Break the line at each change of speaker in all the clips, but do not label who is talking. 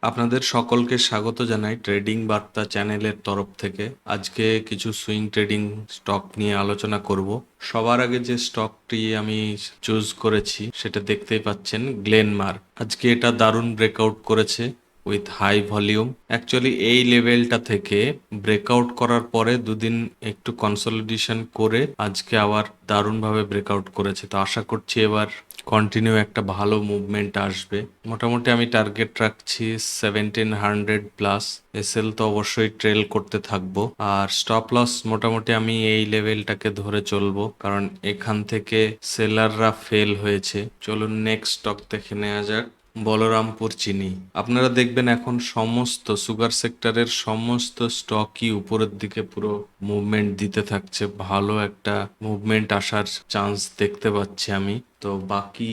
আপনাদের সকলকে স্বাগত জানাই ট্রেডিং বার্তা চ্যানেলের তরফ থেকে। আজকে কিছু সুইং ট্রেডিং স্টক নিয়ে আলোচনা করব। সবার আগে যে স্টকটি আমি চুজ করেছি সেটা দেখতেই পাচ্ছেন, গ্লেনমার্ক। আজকে এটা দারুণ ব্রেকআউট করেছে উইথ হাই ভলিউম। অ্যাকচুয়ালি এই লেভেলটা থেকে ব্রেকআউট করার পরে দুদিন একটু কনসলিডেশন করে আজকে আবার দারুণভাবে ব্রেকআউট করেছে। তো আশা করছি এবার কন্টিনিউ একটা ভালো মুভমেন্ট আসবে। মোটামুটি আমি টার্গেট রাখছি 1700 প্লাস। এসএল তো অবশ্যই ট্রেল করতে থাকবো, আর স্টপ লস মোটামুটি আমি এই লেভেলটাকে ধরে চলবো, কারণ এখান থেকে সেলাররা ফেল হয়েছে। চলুন নেক্সট স্টক দেখে নেওয়া যাক। বলরামপুর চিনি। আপনারা দেখবেন এখন সমস্ত সুগার সেক্টরের সমস্ত স্টকই উপরের দিকে পুরো মুভমেন্ট দিতে থাকছে। ভালো একটা মুভমেন্ট আসার চান্স দেখতে পাচ্ছি আমি। তো বাকি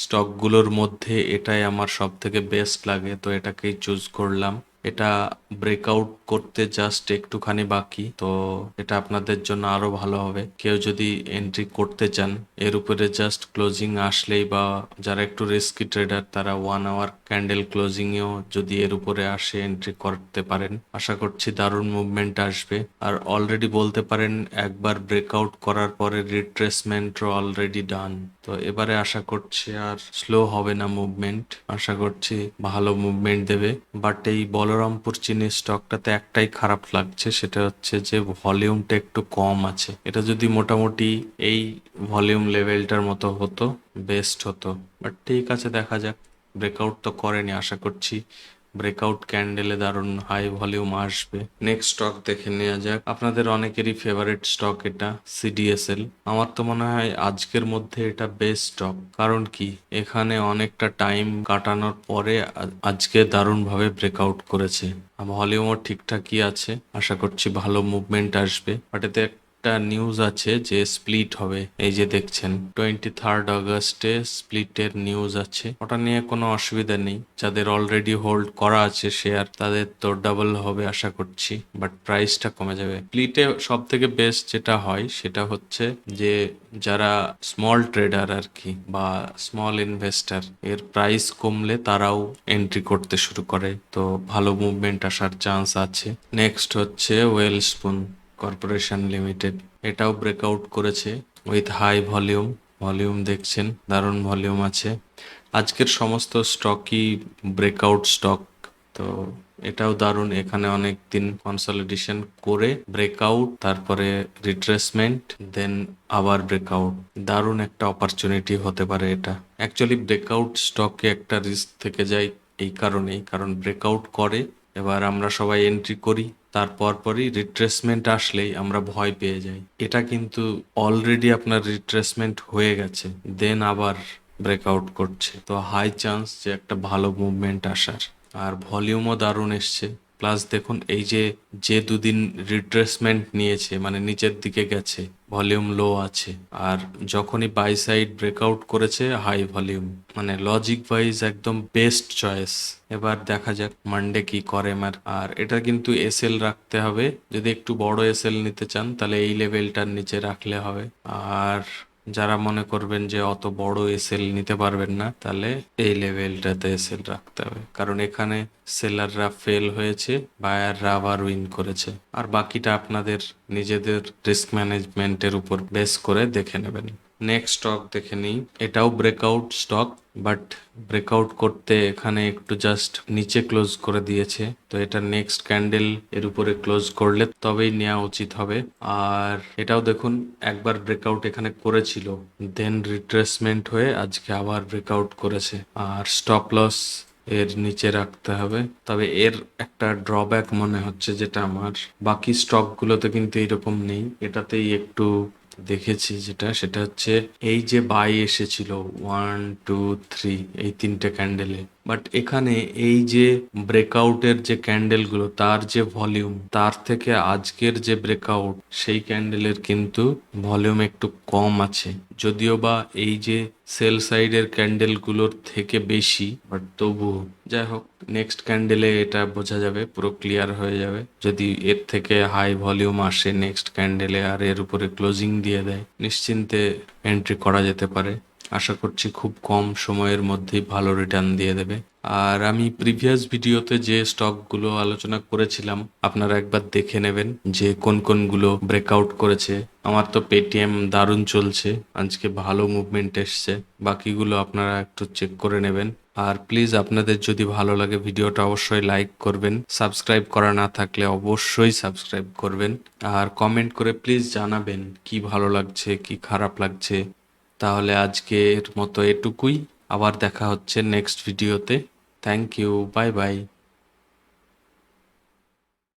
স্টকগুলোর মধ্যে এটাই আমার সব থেকে বেস্ট লাগে, তো এটাকেই চুজ করলাম। এটা ব্রেকআউট করতে জাস্ট একটুখানি বাকি, তো এটা আপনাদের জন্য আরো ভালো হবে। কেউ যদি এন্ট্রি করতে চান, এর উপরে জাস্ট ক্লোজিং আসলেই, বা যারা একটু রিস্কি ট্রেডার তারা 1 আওয়ার ক্যান্ডেল ক্লোজিং এও যদি এর উপরে আসে এন্ট্রি করতে পারেন। আশা করছি দারুণ মুভমেন্ট আসবে। আর অলরেডি বলতে পারেন একবার ব্রেকআউট করার পরে রিট্রেসমেন্টও অলরেডি ডান। তো এবারে আশা করছি আর স্লো হবে না মুভমেন্ট, আশা করছি ভালো মুভমেন্ট দেবে। বাট এই বলরামপুর চিনি স্টকটাতে একটাই খারাপ লাগছে, সেটা হচ্ছে যে ভলিউমটা একটু কম আছে। এটা যদি মোটামুটি এই ভলিউম লেভেলটার মতো হতো বেস্ট হতো। বাট ঠিক আছে, দেখা যাক। ব্রেকআউট তো করেনি, আশা করছি ব্রেকআউট ক্যান্ডেলে দারুণ হাই ভলিউম আসবে। নেক্সট স্টক দেখে নেওয়া যাক। আপনাদের অনেকেরই ফেভারিট স্টক এটা, সিডিএসএল। আমার তো মনে হয় আজকের মধ্যে এটা বেস্ট স্টক। কারণ কি, এখানে অনেকটা টাইম কাটানোর পরে আজকে দারুণভাবে ব্রেকআউট করেছে। ভলিউমও ঠিকঠাকই আছে, আশা করছি ভালো মুভমেন্ট আসবে। বাট এতে একটা নিউজ আছে যে স্প্লিট হবে। এই যে দেখছেন 23 আগস্টে স্প্লিটের নিউজ আছে। ওটা নিয়ে কোনো অসুবিধা নেই, যাদের অলরেডি হোল্ড করা আছে শেয়ার তাদের তো ডাবল হবে আশা করছি, বাট প্রাইসটা কমে যাবে। স্প্লিটে সব থেকে বেস্ট যেটা হয় সেটা হচ্ছে যে যারা স্মল ট্রেডার আর কি, বা স্মল ইনভেস্টার, এর প্রাইস কমলে তারাও এন্ট্রি করতে শুরু করে, তো ভালো মুভমেন্ট আসার চান্স আছে। নেক্সট হচ্ছে ওয়েলস্পুন কর্পোরেশন লিমিটেড। এটাও ব্রেকআউট করেছে উইথ হাই ভলিউম। ভলিউম দেখছেন, দারুণ ভলিউম আছে। আজকের সমস্ত স্টকই ব্রেকআউট স্টক, তো এটাও দারুণ। এখানে অনেক দিন কনসলিডেশন করে ব্রেকআউট, তারপরে রিট্রেসমেন্ট, দেন আবার ব্রেকআউট। দারুণ একটা অপরচুনিটি হতে পারে এটা। অ্যাকচুয়ালি ব্রেকআউট স্টকে একটা রিস্ক থেকে যায় এই কারণেই, কারণ ব্রেকআউট করে, এবার আমরা সবাই এন্ট্রি করি, তারপর পরই রিট্রেসমেন্ট আসলেই আমরা ভয় পেয়ে যাই। এটা কিন্তু অলরেডি আপনার রিট্রেসমেন্ট হয়ে গেছে, দেন আবার ব্রেকআউট করছে, তো হাই চান্স যে একটা ভালো মুভমেন্ট আসার। আর ভলিউমও দারুণ এসছে। প্লাস দেখুন এই যে যে দুদিন রিট্রেসমেন্ট নিয়েছে, মানে নিচের দিকে গেছে, ভলিউম লো আছে, আর যখনই বাই সাইড ব্রেকআউট করেছে হাই ভলিউম, মানে লজিক ওয়াইজ একদম বেস্ট চয়েস। এবার দেখা যাক মানডে কি করে আমার। আর এটা কিন্তু এসএল রাখতে হবে, যদি একটু বড় এসএল নিতে চান তাহলে এই লেভেলটার নিচে রাখলে হবে। আর যারা মনে করবেন যে অত বড় এসএল নিতে পারবেন না, তাহলে এই লেভেলটাতে এসএল রাখতে হবে, কারণ এখানে সেলাররা ফেল হয়েছে, বায়াররা আবার উইন করেছে। আর বাকিটা আপনাদের নিজেদের রিস্ক ম্যানেজমেন্টের উপর বেস করে দেখে নেবেন। নেক্সট স্টক দেখে নিই। এটাও ব্রেকআউট স্টক, বাট ব্রেকআউট করতে এখানে একটু জাস্ট নিচে ক্লোজ করে দিয়েছে, তো এটা নেক্সট ক্যান্ডেল এর উপরে ক্লোজ করলে তবেই নেওয়া উচিত হবে। আর এটাও দেখুন একবার ব্রেকআউট এখানে করেছিল, দেন রিট্রেসমেন্ট হয়ে আজকে আবার ব্রেকআউট করেছে। আর স্টপ লস এর নিচে রাখতে হবে। তবে এর একটা ড্রব্যাক মনে হচ্ছে, যেটা আমার বাকি স্টকগুলোতে কিন্তু এরকম নেই, এটাতেই একটু দেখেছি, যেটা সেটা হচ্ছে এই যে বাই এসেছিল 1 2 3 এই তিনটে ক্যান্ডেলে, বাট এখানে এই যে ব্রেকআউটের যে ক্যান্ডেলগুলো তার যে ভলিউম, তার থেকে আজকের যে ব্রেকআউট সেই ক্যান্ডেলের কিন্তু ভলিউম একটু কম আছে। যদিও বা এই যে সেল সাইডের ক্যান্ডেলগুলোর থেকে বেশি, বাট তবুও যাই হোক, নেক্সট ক্যান্ডেলে এটা বোঝা যাবে, পুরো ক্লিয়ার হয়ে যাবে। যদি এর থেকে হাই ভলিউম আসে নেক্সট ক্যান্ডেলে আর এর উপরে ক্লোজিং দিয়ে দেয়, নিশ্চিন্তে এন্ট্রি করা যেতে পারে। আশা করছি খুব কম সময়ের মধ্যেই ভালো রিটার্ন দিয়ে দেবে। আর আমি প্রিভিয়াস ভিডিওতে যে স্টকগুলো আলোচনা করেছিলাম আপনারা একবার দেখে নেবেন যে কোন কোনগুলো ব্রেকআউট করেছে। আমার তো পেটিএম দারুণ চলছে, আজকে ভালো মুভমেন্ট এসছে। বাকিগুলো আপনারা একটু চেক করে নেবেন। আর প্লিজ আপনাদের যদি ভালো লাগে ভিডিওটা অবশ্যই লাইক করবেন, সাবস্ক্রাইব করা না থাকলে অবশ্যই সাবস্ক্রাইব করবেন। আর কমেন্ট করে প্লিজ জানাবেন কি ভালো লাগছে কি খারাপ লাগছে। তাহলে আজকের মতো এটুকুই, আবার দেখা হচ্ছে নেক্সট ভিডিওতে। Thank you, bye by.